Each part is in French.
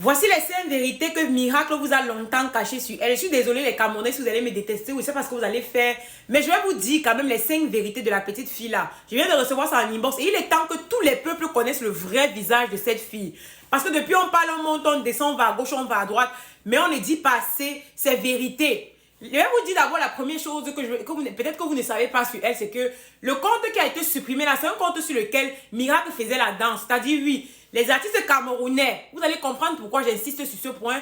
Voici les 5 vérités que Miracle vous a longtemps cachées sur elle. Je suis désolée les Camerounais si vous allez me détester ou c'est parce que vous allez faire. Mais je vais vous dire quand même les 5 vérités de la petite fille là. Je viens de recevoir ça en inbox et il est temps que tous les peuples connaissent le vrai visage de cette fille. Parce que depuis on parle, on monte, on descend, on va à gauche, on va à droite. Mais on ne dit pas assez ces vérités. Je vais vous dire d'abord la première chose que peut-être que vous ne savez pas sur elle, c'est que le compte qui a été supprimé là, c'est un compte sur lequel Miracle faisait la danse. C'est-à-dire, oui, les artistes camerounais, vous allez comprendre pourquoi j'insiste sur ce point,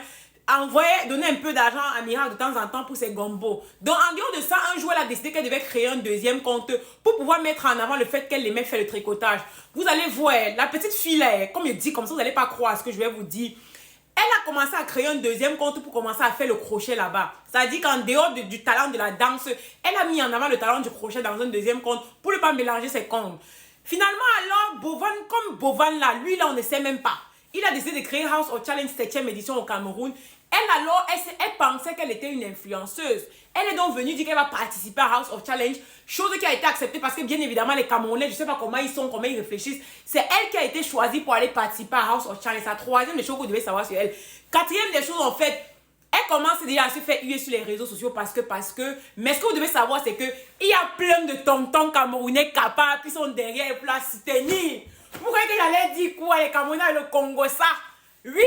donner un peu d'argent à Miracle de temps en temps pour ses gombos. Donc, en dehors de ça, un jour, elle a décidé qu'elle devait créer un deuxième compte pour pouvoir mettre en avant le fait qu'elle aimait faire le tricotage. Vous allez voir, la petite fille là, comme je dis, comme ça, vous n'allez pas croire ce que je vais vous dire. Elle a commencé à créer un deuxième compte pour commencer à faire le crochet là-bas. C'est-à-dire qu'en dehors du talent de la danse, elle a mis en avant le talent du crochet dans un deuxième compte pour ne pas mélanger ses comptes. Finalement, alors, Bovan, comme Bovan là, lui là, on ne sait même pas. Il a décidé de créer House of Challenge 7e édition au Cameroun. Elle alors, elle pensait qu'elle était une influenceuse. Elle est donc venue dire qu'elle va participer à House of Challenge, chose qui a été acceptée parce que bien évidemment les Camerounais, je ne sais pas comment ils sont, comment ils réfléchissent, c'est elle qui a été choisie pour aller participer à House of Challenge. C'est la troisième des choses que vous devez savoir sur elle. Quatrième des choses en fait, elle commence déjà à se faire huer sur les réseaux sociaux parce que, mais ce que vous devez savoir c'est que il y a plein de tontons camerounais capables qui sont derrière pour la soutenir. Vous croyez que j'allais dire quoi, les Camerounais et le Congo ça? Oui!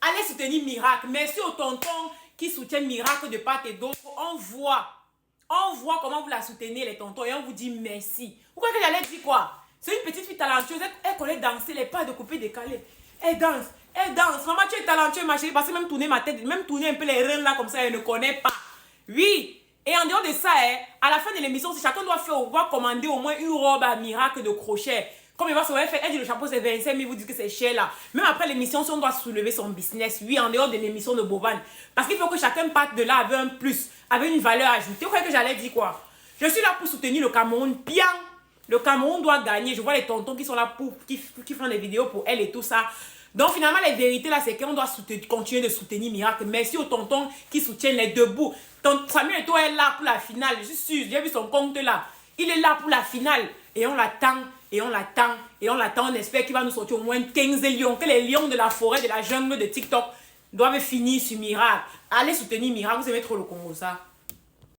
Allez soutenir Miracle. Merci aux tontons qui soutiennent Miracle de part et d'autre. On voit comment vous la soutenez, les tontons, et on vous dit merci. Vous croyez que j'allais dire quoi? C'est une petite fille talentueuse. Elle connaît danser, les pas de coupé décalé. Elle danse, elle danse. Maman, tu es talentueuse, ma chérie. Parce que même tourner ma tête, même tourner un peu les reins là comme ça, elle ne connaît pas. Oui. Et en dehors de ça, à la fin de l'émission, si chacun doit commander au moins une robe à Miracle de crochet. Comme il va se faire, elle dit le chapeau c'est 25 000, vous dites que c'est cher là. Même après l'émission, si on doit soulever son business, oui, en dehors de l'émission de Bovan. Parce qu'il faut que chacun parte de là avec un plus, avec une valeur ajoutée. Vous croyez que j'allais dire quoi? Je suis là pour soutenir le Cameroun bien. Le Cameroun doit gagner. Je vois les tontons qui sont là qui font des vidéos pour elle et tout ça. Donc finalement, les vérités là, c'est qu'on doit continuer de soutenir Miracle. Merci aux tontons qui soutiennent les deux bouts. Samuel Eto'o est là pour la finale. Je suis sûre, j'ai vu son compte là. Il est là pour la finale. Et on l'attend, et on l'attend, et on l'attend. On espère qu'il va nous sortir au moins 15 lions. Que les lions de la forêt, de la jungle, de TikTok doivent finir sur Miracle. Allez soutenir Miracle. Vous aimez trop le Congo, ça.